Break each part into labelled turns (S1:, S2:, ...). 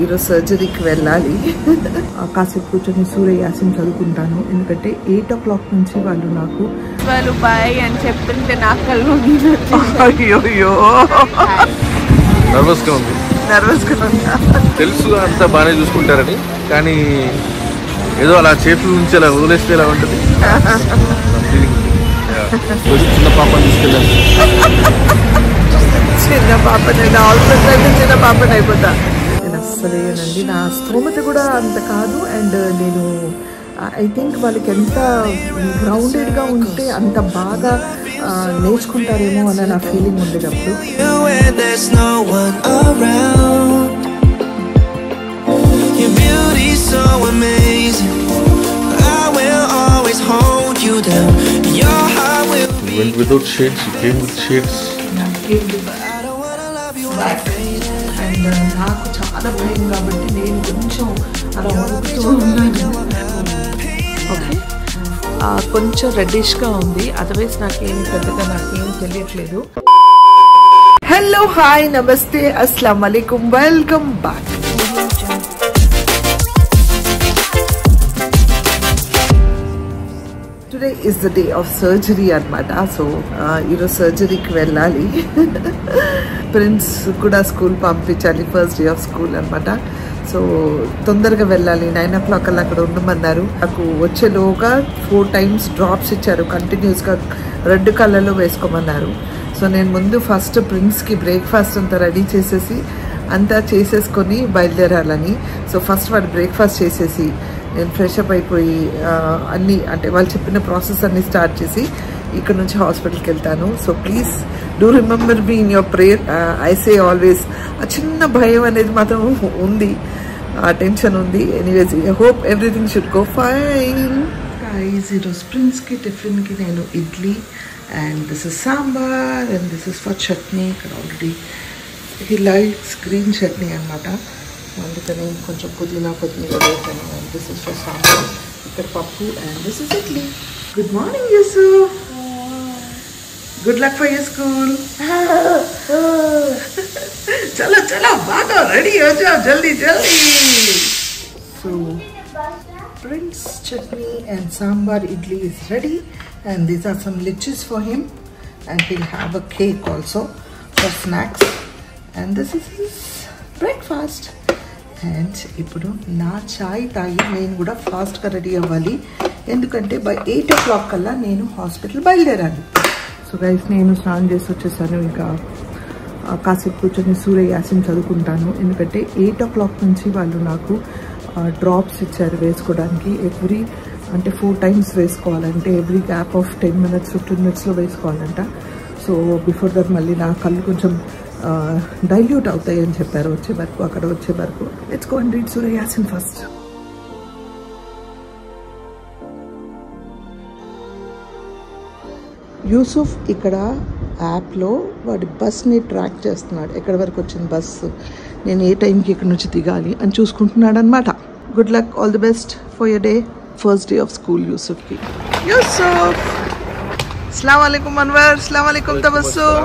S1: ఈరోజు సర్జరీకి వెళ్ళాలి. కాసేపు కూర్చొని సూర్య యాసిన్ చదువుకుంటాను. ఎందుకంటే 8 o'clock నుంచి వాళ్ళు నాకు
S2: బాయ్ అని చెప్తుంటే నా కళ్ళు
S1: అయ్యో
S3: నర్వస్ గా ఉంది. తెలుసు అంతా బాగానే చూసుకుంటారని, కానీ ఏదో అలా చేతుల నుంచి అలా వదిలేస్తే ఎలా ఉంటుంది. చిన్న పాపని తీసుకెళ్ళాను.
S1: చిన్న పాపనైనా ఆల్మోస్ట్ అయితే చిన్న పాపని అయిపోతా. నేను అస్సలేనండి, నా స్తోమత కూడా అంత కాదు. అండ్ నేను ఐ థింక్ వాళ్ళకి ఎంత గ్రౌండెడ్గా ఉంటే అంత బాగా నేర్చుకుంటారేమో అని నా ఫీలింగ్ ఉండేటప్పుడు.
S3: You went without shades, you came with shades.
S1: And నాకు చాలా భయం కాబట్టి నేను కొంచెం అలా వణుకుతూ ఉన్నాను. ఓకే, కొంచెం రెడ్డిష్గా ఉంది. అదర్వైజ్ నాకేం తెలియట్లేదు. హలో, హాయ్, నమస్తే, అస్సలాం వాలేకుమ్, welcome back. Today is the day of surgery అనమాట. సో ఈరోజు సర్జరీకి వెళ్ళాలి. ప్రిన్స్ కూడా స్కూల్ పంపించాలి, ఫస్ట్ డే ఆఫ్ స్కూల్ అనమాట. సో తొందరగా వెళ్ళాలి. 9 o'clock అలా అక్కడ ఉండమన్నారు. నాకు వచ్చేలోగా 4 times డ్రాప్స్ ఇచ్చారు కంటిన్యూస్గా, రెడ్ కలర్లో వేసుకోమన్నారు. సో నేను ముందు ఫస్ట్ ప్రిన్స్కి బ్రేక్ఫాస్ట్ అంతా రెడీ చేసేసి అంతా చేసేసుకొని బయలుదేరాలని. సో ఫస్ట్ వాడు బ్రేక్ఫాస్ట్ చేసేసి నేను ఫ్రెష్ అప్ అయిపోయి అన్నీ అంటే వాళ్ళు చెప్పిన ప్రాసెస్ అన్నీ స్టార్ట్ చేసి ఇక్కడ నుంచి హాస్పిటల్కి వెళ్తాను. So please do remember me in your prayer. I say always. ఆ చిన్న భయం అనేది మాత్రం ఉంది, ఆ టెన్షన్ ఉంది. Anyways I hope everything should go fine. Guys, ఈరోజు ప్రిన్స్కి టిఫిన్కి నేను idli and this is sambar and this is for chutney. ఇక్కడ already he likes green chutney అనమాట, అందుకని కొంచెం పుదీనా కొత్తిమీర వేసాను. అండ్ దిస్ ఇస్ ఫర్ సాంబార్. ఇక్కడ పప్పు and this is idli. Good morning Yusuf. Good luck for your school. చలో చలో, బాగా రెడీ हो जाओ, जल्दी जल्दी. So Prince chutney and sambar idli is ready, and these are some lichis for him, and he'll have a cake also for snacks, and this is his breakfast. And ఇప్పుడు నా చాయ్ తాగి నేను కూడా ఫాస్ట్గా రెడీ అవ్వాలి, ఎందుకంటే బై 8 o'clock కల్లా నేను హాస్పిటల్ బయలుదేరాలి. సో గైస్, నేను స్నానం చేసి వచ్చేసాను. ఇంకా కాసేపు కూర్చొని సూర్య యాసిన్ చదువుకుంటాను. ఎందుకంటే 8 o'clock నుంచి వాళ్ళు నాకు డ్రాప్స్ ఇచ్చారు వేసుకోవడానికి. ఎవ్రీ అంటే 4 times వేసుకోవాలంటే ఎవ్రీ గ్యాప్ ఆఫ్ 10 minutes 15 minutesలో వేసుకోవాలంట. సో బిఫోర్ దట్ మళ్ళీ నా కళ్ళు కొంచెం డైల్యూట్ అవుతాయి అని చెప్పారు అక్కడ వచ్చే వరకు. Let's go and read Surya Yasin first. Yusuf ఇక్కడ యాప్లో వాడి బస్ని ట్రాక్ చేస్తున్నాడు, ఎక్కడి వరకు వచ్చింది బస్సు, నేను ఏ టైంకి ఇక్కడ నుంచి దిగాలి అని చూసుకుంటున్నాడు అనమాట. Good luck, all the best for your day, first day of school యూసుఫ్కి. యూసుఫ్, अस्सलाम वालेकुम अनवर, अस्सलाम वालेकुम तबस्सुम.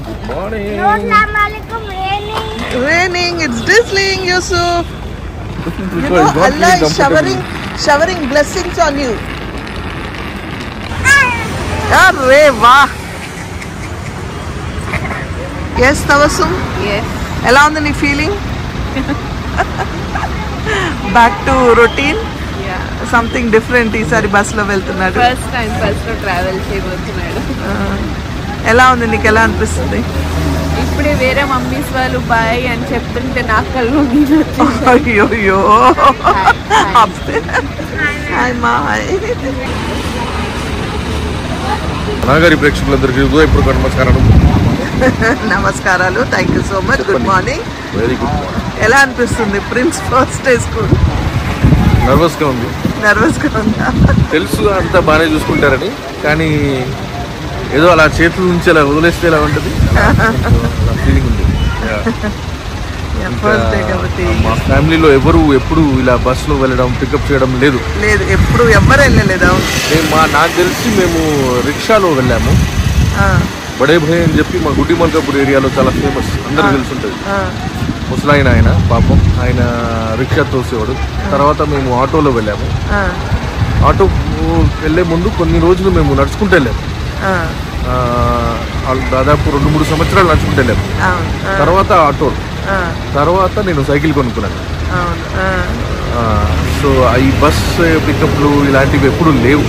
S3: Good morning.
S4: अस्सलाम वालेकुम.
S1: Raining, it's drizzling, Yusuf. You know Allah is showering blessings on you. Arre wah. Yes, Tabassum?
S2: Yes.
S1: ఎలా ఉంది నీ feeling? Back to routine, something different. ఈసారి బస్సులో వెళ్తున్నాడు,
S2: ఫస్ట్ టైం బస్సులో ట్రావెల్ చేయబోతున్నాడు.
S1: ఎలా ఉంది నీకు, ఎలా అనిపిస్తుంది?
S2: ఇప్పుడే వేరే మమ్మీస్ వాళ్ళు బాయ్ అని చెప్తుంటే నా కళ్ళు
S1: అయ్యో హాయ్ మా హాయ్.
S3: నాగరి ప్రేక్షకులందరికీ ఇప్పుడు నమస్కారాలు.
S1: నమస్కారాలు, thank you so much. Good morning.
S3: Very good morning.
S1: ఎలా అనిపిస్తుంది ప్రిన్స్ ఫస్ట్ డే స్కూల్?
S3: నర్వస్గా ఉంది.
S1: ఉందా?
S3: తెలుసు అంతా బాగానే చూసుకుంటారని, కానీ ఏదో అలా చేతుల నుంచి అలా వదిలేస్తే ఎలా ఉంటుంది. ఫీలింగ్ ఉంది. మా ఫ్యామిలీలో ఎవరు ఎప్పుడు ఇలా బస్సులో వెళ్ళడం పికప్ చేయడం లేదు,
S1: ఎప్పుడు ఎవరు వెళ్ళలేదా?
S3: నాకు తెలిసి మేము రిక్షాలో వెళ్ళాము. బడే భయ్ అని చెప్పి మా గుడ్డి మల్కాపూర్ ఏరియాలో చాలా ఫేమస్, అందరూ తెలుసుంటుంది. ముసలాయన ఆయన పాపం, ఆయన రిక్షా తోసేవాడు. తర్వాత మేము ఆటోలో వెళ్ళాము. ఆటో వెళ్ళే ముందు కొన్ని రోజులు మేము నడుచుకుంటూ వెళ్ళాము. దాదాపు 2-3 సంవత్సరాలు నడుచుకుంటూ వెళ్ళాము. తర్వాత ఆటోలు, తర్వాత నేను సైకిల్ కొనుక్కున్నాను. సో ఈ బస్ పికప్లు ఇలాంటివి ఎప్పుడు లేవు.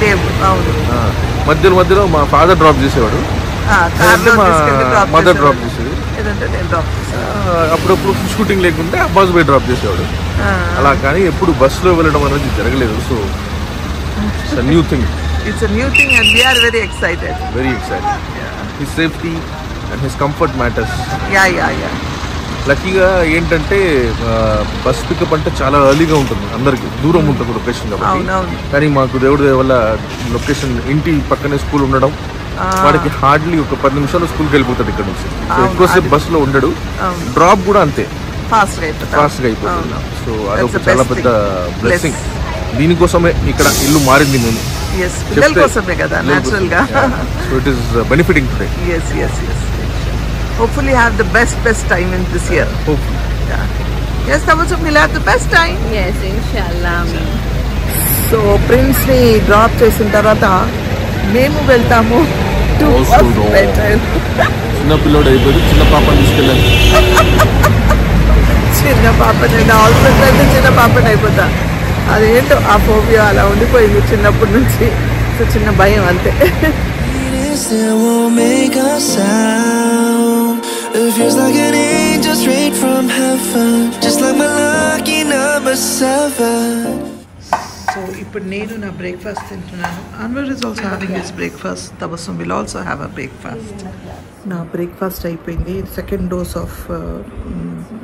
S3: మధ్యలో మధ్యలో మా ఫాదర్ డ్రాప్ చేసేవాడు, మా మదర్ డ్రాప్ చేసేది. అప్పుడప్పుడు షూటింగ్ లేకుంటే అబ్బాస్ బై డ్రాప్ చేసేవాడు అలా. కానీ ఎప్పుడు బస్సులో వెళ్ళడం అనేది జరగలేదు. So it's a new thing.
S1: It's a new thing and we are very excited.
S3: Very excited. His safety and his comfort matters.
S1: Yeah.
S3: లక్కీగా ఏంటంటే బస్ పికప్ అంటే చాలా ఎర్లీగా ఉంటుంది, అందరికి దూరం ఉంటుంది లొకేషన్ కాబట్టి. కానీ మాకు దేవుడి దయ వల్ల లొకేషన్ ఇంటి పక్కనే స్కూల్ ఉండడం, వాడికి హార్డ్లీ ఒక 10 నిమిషాలు స్కూల్కి వెళ్ళిపోతాడు ఇక్కడ నుంచి. ఎక్కువసేపు బస్సులో ఉండడు, డ్రాప్ కూడా అంతే ఫాస్ట్గా అయిపోతుంది. సో అదొక చాలా పెద్ద బ్లెస్సింగ్. దీనికోసమే ఇక్కడ ఇల్లు మారింది మేము.
S1: పిల్లల కోసమే కదా నేచురల్ గా.
S3: So it is benefiting today.
S1: Yes. Hopefully have the best time in this year.
S3: Hopefully.
S1: Yes, Tabassum, we'll have the best time.
S2: Yes, inshallah.
S1: So Prince ni drop చేసిన తర్వాత మేము వెళ్తాము to hospital.
S3: చిన్న పిల్లోడు అయిపోయి చిన్న పాపని తీసుకెళ్ళాను.
S1: చిన్న పాపని హాస్పిటల్ అయితే చిన్న పాపని అయిపోతా. అదేంటో ఆ ఫోబియా అలా ఉండిపోయింది చిన్నప్పటి నుంచి. సో చిన్న భయం అంతే.
S4: It feels like an angel straight from heaven, just like my lucky number 7.
S1: So ఇప్పుడు నేను నా బ్రేక్ఫాస్ట్ తింటున్నాను. Anwar is also having his breakfast. Tabassum will also have a breakfast. నా బ్రేక్ఫాస్ట్ అయిపోయింది. సెకండ్ డోస్ ఆఫ్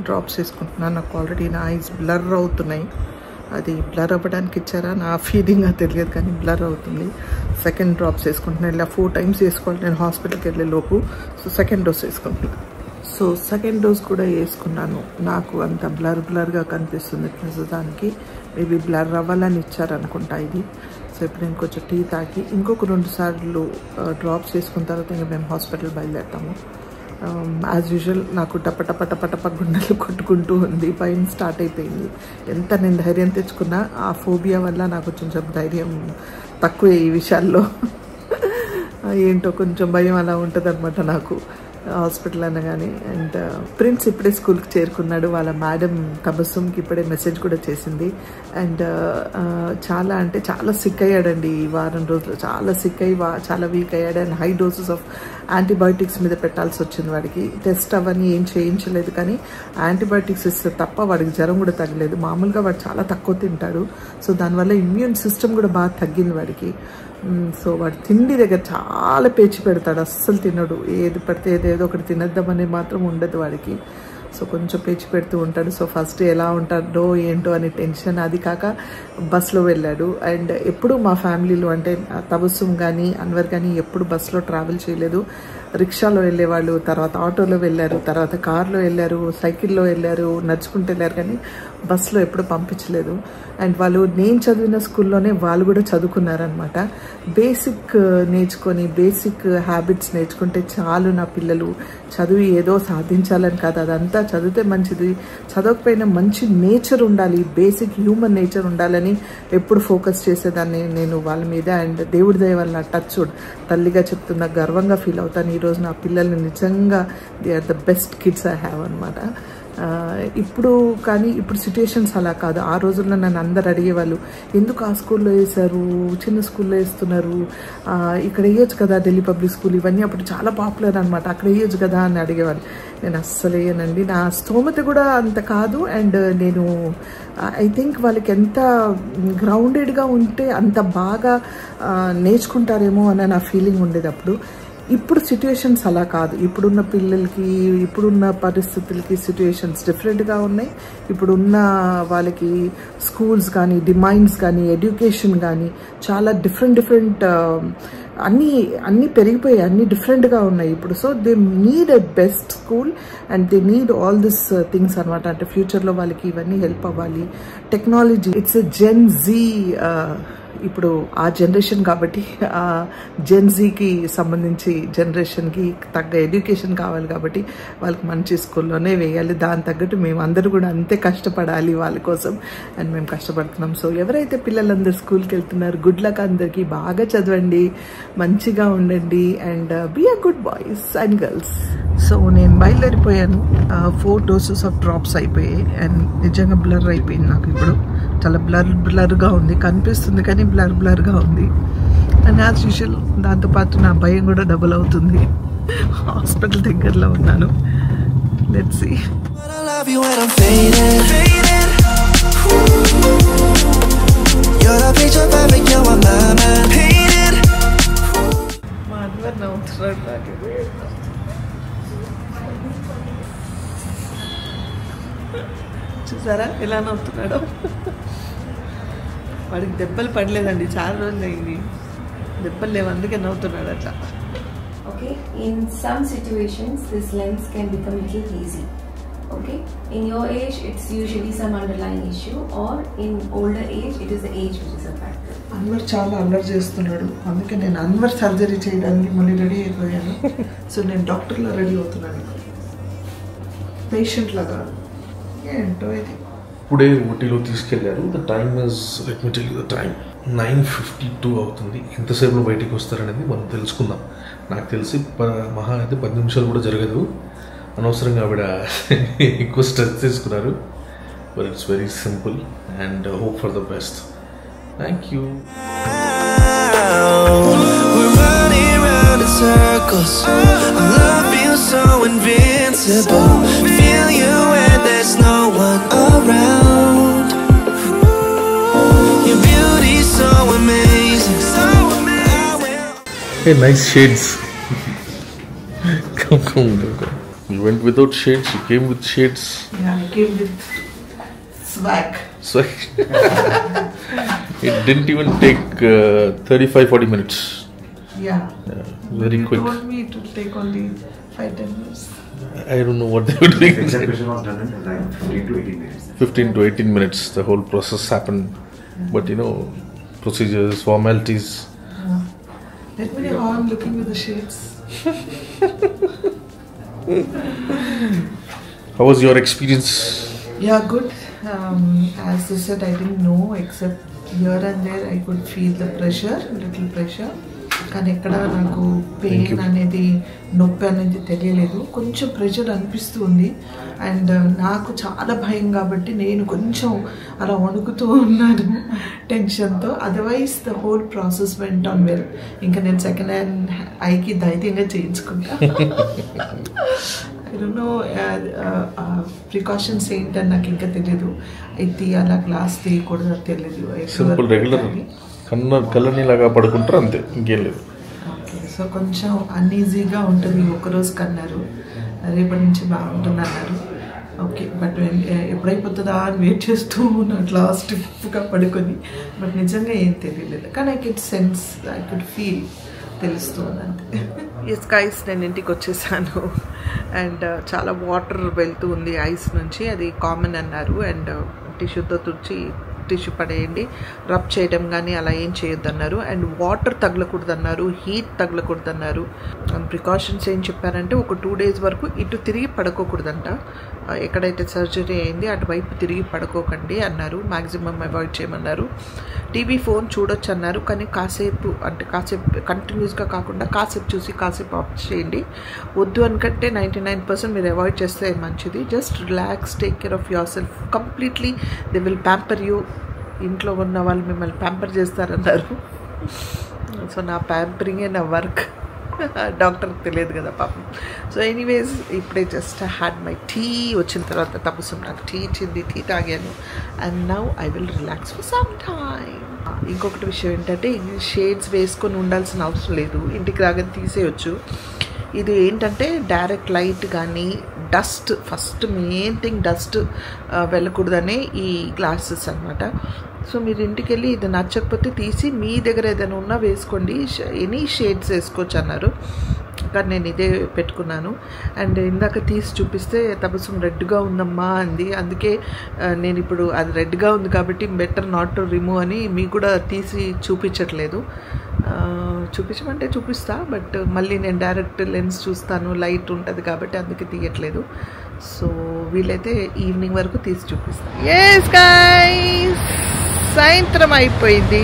S1: డ్రాప్స్ వేసుకుంటున్నాను. నాకు already నా ice blur అవుతున్నాయి. అది బ్లర్ అవ్వడానికి ఇచ్చారా నా ఫీలింగ్ అది తెలియదు, కానీ బ్లర్ అవుతుంది. సెకండ్ డ్రాప్స్ వేసుకుంటున్నాను. ఇలా 4 times వేసుకోవాలి నేను హాస్పిటల్కి వెళ్ళే లోపు. సో సెకండ్ డోస్ వేసుకుంటున్నాను. సో సెకండ్ డోస్ కూడా వేసుకున్నాను. నాకు అంత బ్లర్గా కనిపిస్తుంది ప్రస్తుతానికి. మేబీ బ్లర్ అవ్వాలని ఇచ్చారనుకుంటా ఇది. సో ఇప్పుడు నేను కొంచెం టీ తాగి ఇంకొక 2 సార్లు డ్రాప్స్ వేసుకున్న తర్వాత ఇంకా మేము హాస్పిటల్ బయలుదేరుతాము. యాజ్ యూజువల్ నాకు టప గుండెలు కొట్టుకుంటూ ఉంది. భయం స్టార్ట్ అయిపోయింది. ఎంత నేను ధైర్యం తెచ్చుకున్నా ఆ ఫోబియా వల్ల నాకు కొంచెం ధైర్యం తక్కువే ఈ విషయాల్లో. ఏంటో కొంచెం భయం అలా ఉంటుంది అనమాట నాకు హాస్పిటల్ అనగానే. అండ్ ప్రిన్స్ ఇప్పుడే స్కూల్కి చేరుకున్నాడు. వాళ్ళ మేడం తబస్సుమ్కి ఇప్పుడే మెసేజ్ కూడా చేసింది. అండ్ చాలా అంటే చాలా సిక్ అయ్యాడండి ఈ వారం రోజులు. చాలా సిక్ అయ్యి చాలా వీక్ అయ్యాడు. And high doses of antibiotics మీద పెట్టాల్సి వచ్చింది వాడికి. టెస్ట్ అవన్నీ ఏం చేయించలేదు, కానీ యాంటీబయాటిక్స్ ఇస్తే తప్ప వాడికి జ్వరం కూడా తగ్గలేదు. మామూలుగా వాడు చాలా తక్కువ తింటాడు. సో దానివల్ల ఇమ్యూన్ సిస్టమ్ కూడా బాగా తగ్గింది వాడికి. సో వాడు తిండి దగ్గర చాలా పేచి పెడతాడు, అస్సలు తినడు. ఏది పడితే ఏదో ఒకటి తినేద్దామని మాత్రం ఉండదు వాడికి. సో కొంచెం పేచి పెడుతూ ఉంటాడు. సో ఫస్ట్ ఎలా ఉంటాడో ఏంటో అని టెన్షన్. అది కాక బస్లో వెళ్ళాడు. అండ్ ఎప్పుడు మా ఫ్యామిలీలో అంటే తబస్సుమ్ కానీ అన్వర్ కానీ ఎప్పుడు బస్లో ట్రావెల్ చేయలేదు. రిక్షాలో వెళ్ళేవాళ్ళు, తర్వాత ఆటోలో వెళ్ళారు, తర్వాత కార్లో వెళ్ళారు, సైకిల్లో వెళ్ళారు, నడుచుకుంటూ వెళ్ళారు, కానీ బస్లో ఎప్పుడు పంపించలేదు. అండ్ వాళ్ళు నేను చదివిన స్కూల్లోనే వాళ్ళు కూడా చదువుకున్నారనమాట. బేసిక్ నేర్చుకొని బేసిక్ హ్యాబిట్స్ నేర్చుకుంటే చాలు నా పిల్లలు. చదివి ఏదో సాధించాలని కాదు, అదంతా చదివితే మంచిది, చదవకపోయినా మంచి నేచర్ ఉండాలి, బేసిక్ హ్యూమన్ నేచర్ ఉండాలని ఎప్పుడు ఫోకస్ చేసేదాన్ని నేను వాళ్ళ మీద. అండ్ దేవుడి దయ వల్ల టచ్ తల్లిగా చెప్తున్నా గర్వంగా ఫీల్ అవుతాను. ఈరోజు నా పిల్లల్ని నిజంగా they are the best kids I have అనమాట. ఇప్పుడు కానీ ఇప్పుడు సిచ్యుయేషన్స్ అలా కాదు. ఆ రోజుల్లో నన్ను అందరు అడిగేవాళ్ళు, ఎందుకు ఆ స్కూల్లో వేశారు, చిన్న స్కూల్లో వేస్తున్నారు, ఇక్కడ వేయొచ్చు కదా ఢిల్లీ పబ్లిక్ స్కూల్, ఇవన్నీ అప్పుడు చాలా పాపులర్ అనమాట, అక్కడ వేయొచ్చు కదా అని అడిగేవాళ్ళు. నేను అస్సలు వేయనండి, నా స్తోమత కూడా అంత కాదు. అండ్ నేను ఐ థింక్ వాళ్ళకి ఎంత గ్రౌండెడ్గా ఉంటే అంత బాగా నేర్చుకుంటారేమో అని నా ఫీలింగ్ ఉండేది అప్పుడు. ఇప్పుడు సిచ్యుయేషన్స్ అలా కాదు. ఇప్పుడున్న పిల్లలకి ఇప్పుడున్న పరిస్థితులకి సిచ్యుయేషన్స్ డిఫరెంట్గా ఉన్నాయి. ఇప్పుడున్న వాళ్ళకి స్కూల్స్ కానీ డిమాండ్స్ కానీ ఎడ్యుకేషన్ కానీ చాలా డిఫరెంట్ అన్నీ పెరిగిపోయాయి, అన్నీ డిఫరెంట్గా ఉన్నాయి ఇప్పుడు. So they need a best school and they need all this things అనమాట. అంటే ఫ్యూచర్లో వాళ్ళకి ఇవన్నీ హెల్ప్ అవ్వాలి. Technology it's a Gen Z ఇప్పుడు ఆ జనరేషన్ కాబట్టి ఆ జెన్జీకి సంబంధించి జనరేషన్కి తగ్గ ఎడ్యుకేషన్ కావాలి కాబట్టి వాళ్ళకి మంచి స్కూల్లోనే వేయాలి. దాని తగ్గట్టు మేము అందరూ కూడా అంతే కష్టపడాలి వాళ్ళ కోసం, అండ్ మేము కష్టపడుతున్నాం. సో ఎవరైతే పిల్లలందరూ స్కూల్కి వెళ్తున్నారు, గుడ్ లక్ అందరికీ. బాగా చదవండి, మంచిగా ఉండండి, and be a good boys and girls. So నేను బయలుదేరిపోయాను. 4 doses ఆఫ్ డ్రాప్స్ అయిపోయాయి అండ్ నిజంగా బ్లర్ అయిపోయింది నాకు. ఇప్పుడు చాలా బ్లర్గా ఉంది, కనిపిస్తుంది కానీ బ్లర్గా ఉంది. అండ్ యాజ్ యూజువల్ దాంతోపాటు నా భయం కూడా డబుల్ అవుతుంది. హాస్పిటల్ దగ్గరలో ఉన్నాను. Let's see. మా అన్వర్ నవ్వుతున్నాడు నాకు. చూసారా ఎలా నవ్వుతున్నాడో. వాడికి దెబ్బలు పడలేదండి, చాలా రోజులు అయింది, దెబ్బలు లేవు, అందుకే నవ్వుతున్నాడు అట్లా.
S5: Okay, in some situations this lens can become a little easy. Okay, in your age it's usually some underlying issue, or in older age it is the age which is a factor.
S1: Anwar చాలా అల్లరి చేస్తున్నాడు, అందుకే నేను Anwar surgery చేయడానికి మళ్ళీ ready అయిపోయాను. So నేను డాక్టర్లో ready అవుతున్నాను, పేషెంట్ లాగా. ఏంటో ఇది
S3: ఇప్పుడే ఊటీలో తీసుకెళ్లారు. The time is, let me tell you the time, 9:52 అవుతుంది. ఎంతసేపులో బయటికి వస్తారనేది మనం తెలుసుకుందాం. నాకు తెలిసి మహా అయితే 10 నిమిషాలు కూడా జరగదు. అనవసరంగా ఆవిడ ఎక్కువ స్ట్రెస్ తీసుకున్నారు. But it's very simple and hope for the best. Thank you.
S4: Circles, I love you so invincible. Feel you when there's no one around. Your beauty's so amazing.
S3: Hey, nice shades. Come. You went without shades. You came with shades.
S1: Yeah, I came with swag.
S3: Swag. It didn't even take 35-40 minutes.
S1: Yeah,
S3: very quick.
S1: You told me it will take only 5-10 minutes.
S3: I don't know what they were doing.
S6: Examination was done in like 15 to 18 minutes.
S3: 15 to 18 minutes. The whole process happened. But procedures, formalities.
S1: Let me know how I'm looking with the shades.
S3: How was your experience?
S1: Yeah, good. As I said, I didn't know, except here and there I could feel the pressure, little pressure. కానీ ఎక్కడ నాకు pain అనేది, నొప్పి అనేది తెలియలేదు. కొంచెం pressure అనిపిస్తుంది and నాకు చాలా భయం కాబట్టి నేను కొంచెం అలా వణుకుతూ ఉన్నాను టెన్షన్తో. Otherwise the whole process went on well. ఇంకా నేను సెకండ్ హ్యాండ్ ఐకి ధైర్యంగా చేయించుకుంటా. ఐ డోంట్ నో ప్రికాషన్స్ ఏంటని నాకు ఇంకా తెలియదు. ఇది అలా గ్లాస్ తీయకూడదు తెలియదు.
S3: సింపుల్ రెగ్యులర్ కళ్ళనిలాగా పడుకుంటారు అంతే, ఇంకేం లేదు.
S1: ఓకే, సో కొంచెం అన్ఈజీగా ఉంటుంది ఒకరోజు కన్నారు, రేపటి నుంచి బాగుంటుంది అన్నారు. ఓకే, బట్ ఎప్పుడైపోతుందా అని వెయిట్ చేస్తూ నాకు లాస్ట్ స్టిఫ్గా పడుకొని, బట్ నిజంగా ఏం తెలియలేదు. కానీ I కెడ్ sense, I could feel, తెలుస్తుంది అంతే. ఎస్ గైస్, నేను ఇంటికి వచ్చేసాను అండ్ చాలా వాటర్ వెళ్తూ ఉంది ఐస్ నుంచి. అది కామన్ అన్నారు అండ్ టిష్యూతో తుడిచి టిష్యూ పడేయండి, రబ్ చేయడం కానీ అలా ఏం చేయొద్దన్నారు. అండ్ వాటర్ తగలకూడదన్నారు, హీట్ తగలకూడదన్నారు. ప్రికాషన్స్ ఏం చెప్పారంటే ఒక 2 days వరకు ఇటు తిరిగి పడుకోకూడదంట. ఎక్కడైతే సర్జరీ అయింది అటువైపు తిరిగి పడుకోకండి అన్నారు. మ్యాక్సిమం అవాయిడ్ చేయమన్నారు. టీవీ, ఫోన్ చూడొచ్చు అన్నారు, కానీ కాసేపు కంటిన్యూస్గా కాకుండా కాసేపు చూసి కాసేపు ఆఫ్ చేయండి. వద్దు అనుకంటే 99% మీరు అవాయిడ్ చేస్తే మంచిది. Just relax, take care of your self completely. They will pamper you. ఇంట్లో ఉన్న వాళ్ళు మిమ్మల్ని ప్యాంపర్ చేస్తారన్నారు. సో నా ప్యాంపరింగే నా వర్క్. డాక్టర్కి తెలియదు కదా పాపం. సో ఎనీవేస్, ఇప్పుడే జస్ట్ హ్యాడ్ మై టీ. వచ్చిన తర్వాత తపస్సు నాకు టీ ఇచ్చింది, టీ తాగాను. And now I will relax for some time. ఇంకొకటి విషయం ఏంటంటే, షేడ్స్ వేసుకొని ఉండాల్సిన అవసరం లేదు, ఇంటికి రాగానే తీసేయచ్చు. ఇది ఏంటంటే డైరెక్ట్ లైట్ కానీ dust, first main thing dust వెళ్ళకూడదనే ఈ గ్లాసెస్ అనమాట. సో మీరు ఇంటికి వెళ్ళి ఇది నచ్చకపోతే తీసి మీ దగ్గర ఏదైనా ఉన్నా వేసుకోండి. ఎనీ షేడ్స్ వేసుకోవచ్చు అన్నారు. కానీ నేను ఇదే పెట్టుకున్నాను. అండ్ ఇందాక తీసి చూపిస్తే తబస్సుం రెడ్గా ఉందమ్మా అంది. అందుకే నేను ఇప్పుడు అది రెడ్గా ఉంది కాబట్టి బెటర్ నాట్ టు రిమూవ్ అని మీకు కూడా తీసి చూపించట్లేదు. చూపించమంటే చూపిస్తా, బట్ మళ్ళీ నేను డైరెక్ట్ లెన్స్ చూస్తాను, లైట్ ఉంటుంది కాబట్టి అందుకే తీయట్లేదు. సో వీలైతే ఈవినింగ్ వరకు తీసి చూపిస్తాను. ఎస్ గైస్, సాయంత్రం అయిపోయింది.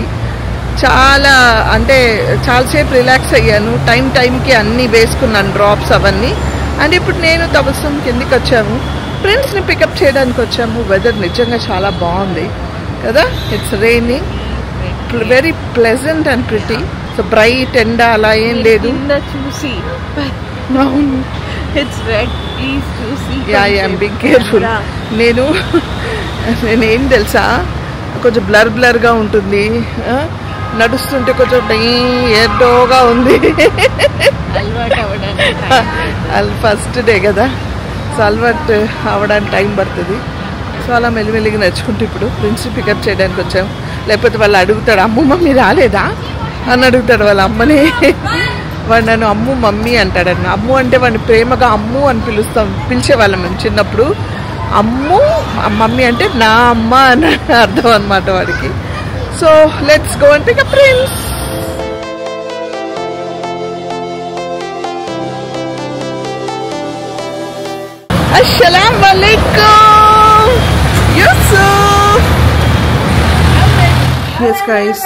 S1: చాలా అంటే చాలాసేపు రిలాక్స్ అయ్యాను. టైంకి అన్నీ వేసుకున్నాను, డ్రాప్స్ అవన్నీ. అండ్ ఇప్పుడు నేను తబస్సుం కిందికి వచ్చాము, ఫ్రెండ్స్ని పికప్ చేయడానికి వచ్చాము. వెదర్ నిజంగా చాలా బాగుంది కదా. It's raining, very pleasant and pretty. So bright ఎండ అలా ఏం లేదు.
S2: చూసి ఇట్స్ రెడ్, ప్లీజ్ చూసి.
S1: I'm big careful. నేనేం తెలుసా, కొంచెం బ్లర్గా ఉంటుంది, నడుస్తుంటే కొంచెం ఏదోగా ఉంది. ఫస్ట్ డే కదా, సో అలవాటు అవ్వడానికి టైం పడుతుంది. సో అలా మెల్లిమెల్లిగా నడుచుకుంటూ ఇప్పుడు ఫ్రెండ్స్ని పికప్ చేయడానికి వచ్చాము. లేకపోతే వాళ్ళు అడుగుతాడు, అమ్ము మమ్మీ రాలేదా అని అడుగుతాడు వాళ్ళ అమ్మని. వాడు నన్ను అమ్ము మమ్మీ అంటాడన్న. అమ్ము అంటే వాడిని ప్రేమగా అమ్ము అని పిలిచేవాళ్ళం మేము చిన్నప్పుడు. అమ్ము మమ్మీ అంటే నా అమ్మ అని అర్థం అనమాట వాడికి. So let's go and pick up friends. అస్సలాము అలైకుం Yusuf. yes guys,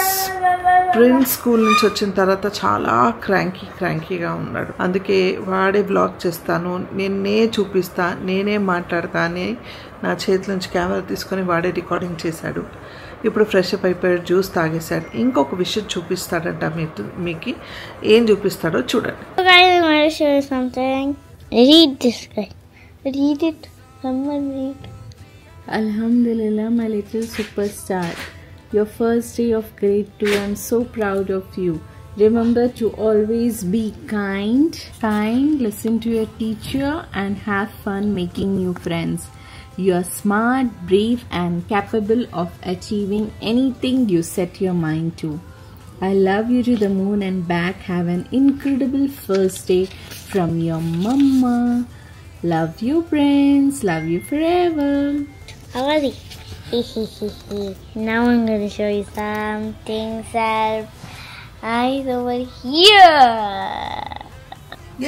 S1: Prince school నుంచి వచ్చిన తర్వాత చాలా క్రాంకీగా ఉన్నాడు. అందుకే వాడే బ్లాగ్ చేస్తాను, నేనే చూపిస్తా, నేనే మాట్లాడతా అని నా చేతి నుంచి కెమెరా తీసుకొని వాడే రికార్డింగ్ చేశాడు. ఇప్పుడు ఫ్రెష్ అప్ అయిపోయాడు, జ్యూస్ తాగేశాడు. ఇంకొక విషయం చూపిస్తాడంట. మీకు ఏం చూపిస్తాడో చూడండి.
S7: Read it. Someone read.
S2: Alhamdulillah, my little superstar. Your first day of grade 2. I'm so proud of you. Remember to always be kind, listen to your teacher and have fun making new friends. You are smart, brave and capable of achieving anything you set your mind to. I love you to the moon and back. Have an incredible first day from your mama. Love you, Prince. Love you forever.
S7: Awadi. Now I'm going to show you something. Eyes over here.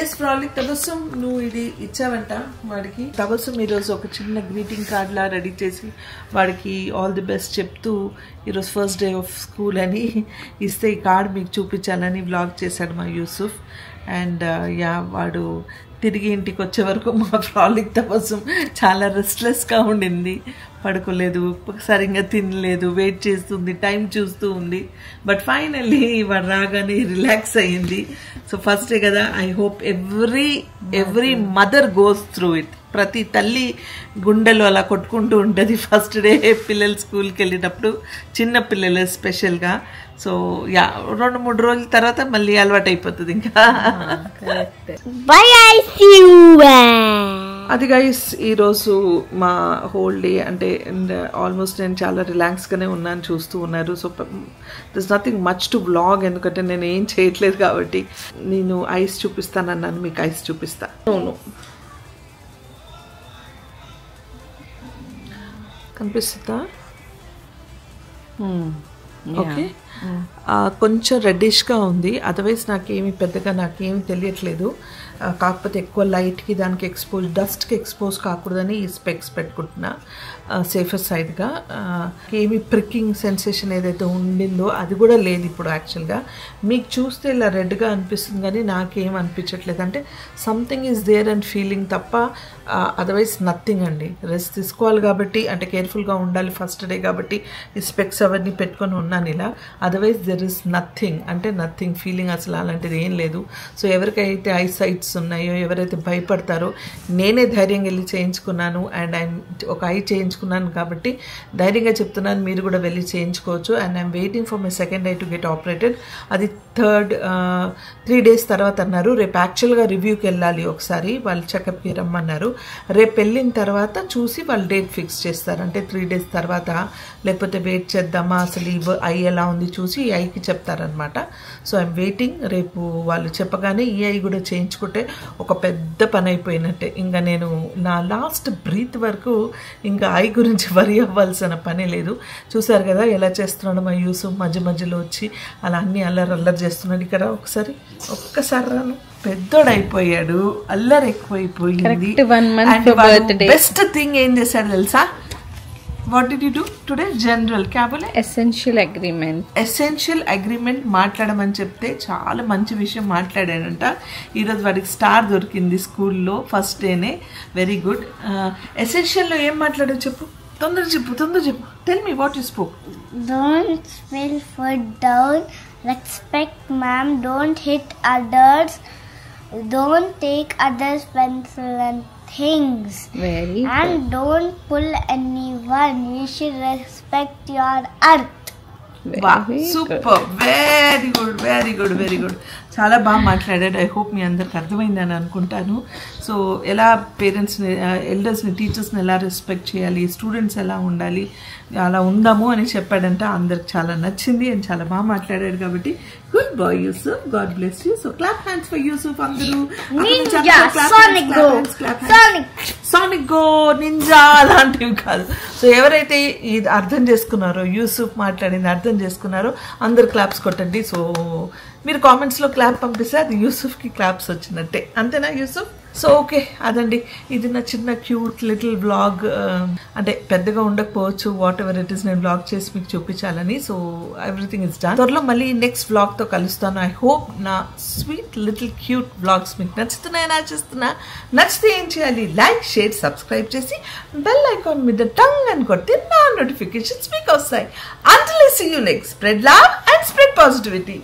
S1: Yes ఫ్రాలిక్ తబస్సుం, నువ్వు ఇది ఇచ్చావంట వాడికి. తబస్సుం ఈరోజు ఒక చిన్న greeting card లా ready చేసి వాడికి all the best చెప్తూ ఈరోజు ఫస్ట్ డే ఆఫ్ స్కూల్ అని ఇస్తే ఈ కార్డ్ మీకు చూపించాలని వ్లాగ్ చేశాడు మా యూసుఫ్. అండ్ వాడు తిరిగి ఇంటికి వచ్చే వరకు మా ఫ్రాలిక్ తబస్సుం చాలా రెస్ట్లెస్గా ఉండింది. పడుకోలేదు, సరిగ్గా తినలేదు, వెయిట్ చేస్తుంది, టైం చూస్తూ ఉంది. బట్ ఫైనల్లీ వాడు రాగానే రిలాక్స్ అయ్యింది. సో ఫస్ట్ డే కదా, I hope every mother goes through it. ప్రతి తల్లి గుండెలు అలా కొట్టుకుంటూ ఉంటుంది ఫస్ట్ డే పిల్లలు స్కూల్కి వెళ్ళినప్పుడు, చిన్న పిల్లలు స్పెషల్గా. సో 2-3 రోజుల తర్వాత మళ్ళీ అలవాటు అయిపోతుంది ఇంకా. అది గైస్ ఈరోజు మా హోల్ డే. అంటే ఆల్మోస్ట్ నేను చాలా రిలాక్స్గానే ఉన్నాను, చూస్తూ ఉన్నారు. So this nothing much to blog, ఎందుకంటే నేను ఏం చేయట్లేదు కాబట్టి. నేను ఐస్ చూపిస్తానన్నాను, మీకు ఐస్ చూపిస్తా. అవును, కనిపిస్తుందా? ఓకే, కొంచెం రెడ్డిష్గా ఉంది. అదర్వైజ్ నాకేమి తెలియట్లేదు. కాకపోతే ఎక్కువ లైట్కి దానికి డస్ట్కి ఎక్స్పోజ్ కాకూడదని ఈ స్పెక్స్ పెట్టుకుంటున్నా సేఫర్ సైడ్గా. ఏమి ప్రికింగ్ సెన్సేషన్ ఏదైతే ఉండిందో అది కూడా లేదు ఇప్పుడు. యాక్చువల్గా మీకు చూస్తే ఇలా రెడ్గా అనిపిస్తుంది కానీ నాకేం అనిపించట్లేదు. అంటే something is there and feeling తప్ప అదర్వైజ్ నథింగ్ అండి. రెస్ట్ తీసుకోవాలి కాబట్టి, అంటే కేర్ఫుల్గా ఉండాలి ఫస్ట్ డే కాబట్టి ఈ స్పెక్స్ అవన్నీ పెట్టుకొని ఉన్నాను ఇలా. అదర్వైజ్ దెర్ ఇస్ నథింగ్, అంటే నథింగ్ ఫీలింగ్ అసలు అలాంటిది ఏం లేదు. సో ఎవరికైతే ఐ సైట్స్ ఉన్నాయో, ఎవరైతే భయపడతారో, నేనే ధైర్యంగా వెళ్ళి చేయించుకున్నాను. అండ్ ఒక ఐ చేయించుకున్నాను కాబట్టి ధైర్యంగా చెప్తున్నాను, మీరు కూడా వెళ్ళి చేయించుకోవచ్చు. And I'm waiting for my second I to get operated. అది 3 days తర్వాత అన్నారు. రేపు యాక్చువల్గా రివ్యూకి వెళ్ళాలి, ఒకసారి వాళ్ళు చెకప్కి రమ్మన్నారు. రేపు వెళ్ళిన తర్వాత చూసి వాళ్ళు డేట్ ఫిక్స్ చేస్తారు. అంటే 3 days తర్వాత, లేకపోతే వెయిట్ చేద్దామా, అసలు ఈ ఐ ఎలా ఉంది చూసి ఈ ఐకి చెప్తారనమాట. So I'm waiting. రేపు వాళ్ళు చెప్పగానే ఈ ఐ కూడా చేయించుకుంటే ఒక పెద్ద పని అయిపోయినట్టే. ఇంకా నేను నా లాస్ట్ బ్రీత్ వరకు ఇంకా ఐ గురించి వరి అవ్వాల్సిన పని లేదు. చూసారు కదా ఎలా చేస్తున్నాడు మా యూసుఫ్, మధ్య మధ్యలో వచ్చి అలా అన్ని అల్లరి చేస్తున్నాడు. ఇక్కడ ఒక్కసారి రాను, పెద్దోడైపోయాడు, అల్లరి ఎక్కువైపోయింది. బెస్ట్ థింగ్ ఏం చేశాడు తెలుసా? What did you do today? General क्या बोले?
S2: Essential agreement.
S1: Essential agreement మాట్లాడమని చెప్తే చాలా మంచి విషయం మాట్లాడాడంట. ఈరోజు వాడికి స్టార్ దొరికింది స్కూల్లో ఫస్ట్ డేనే. Very good. ఎసెన్షియల్లో ఏం మాట్లాడో చెప్పు, తొందర చెప్పు. Tell me what you spoke.
S7: Don't spill food down. Respect ma'am. Don't hit others. Don't take others' pencil and things.
S2: Very good.
S7: And don't pull anyone. You should respect your earth.
S1: Super, very good. చాలా బాగా మాట్లాడాడు. I hope మీ అందరికి అర్థమైందని అనుకుంటాను. So ఎలా పేరెంట్స్ని, ఎల్డర్స్ని, టీచర్స్ని ఎలా respect చేయాలి, స్టూడెంట్స్ ఎలా ఉండాలి, అలా ఉందాము అని చెప్పాడంట. అందరికి చాలా నచ్చింది అండ్ చాలా బాగా మాట్లాడాడు. కాబట్టి good boy Yusuf, god bless you. So clap hands for Yusuf అందరూ. సానిక్ గో, నింజా అలాంటివి కాదు. సో ఎవరైతే ఇది అర్థం చేసుకున్నారో, యూసుఫ్ మాట్లాడింది అర్థం చేసుకున్నారో అందరు క్లాప్స్ కొట్టండి. సో మీరు కామెంట్స్లో క్లాప్ పంపిస్తే అది యూసుఫ్కి క్లాప్స్ వచ్చినట్టే, అంతేనా యూసుఫ్? సో ఓకే, అదండి ఇది నా చిన్న క్యూట్ లిటిల్ వ్లాగ్. అంటే పెద్దగా ఉండకపోవచ్చు, వాట్ ఎవర్ ఇట్ ఈస్, నేను వ్లాగ్ చేసి మీకు చూపించాలని. So everything is done. త్వరలో మళ్ళీ నెక్స్ట్ వ్లాగ్తో కలుస్తాను. ఐ హోప్ నా స్వీట్ లిటిల్ క్యూట్ వ్లాగ్స్ మీకు నచ్చితే ఏం చేయాలి? లైక్, షేర్, సబ్స్క్రైబ్ చేసి బెల్ ఐకాన్ మీద టంగ్ అని కొడితే నా నోటిఫికేషన్స్ మీకు వస్తాయి. Until I see you next, spread love and spread positivity.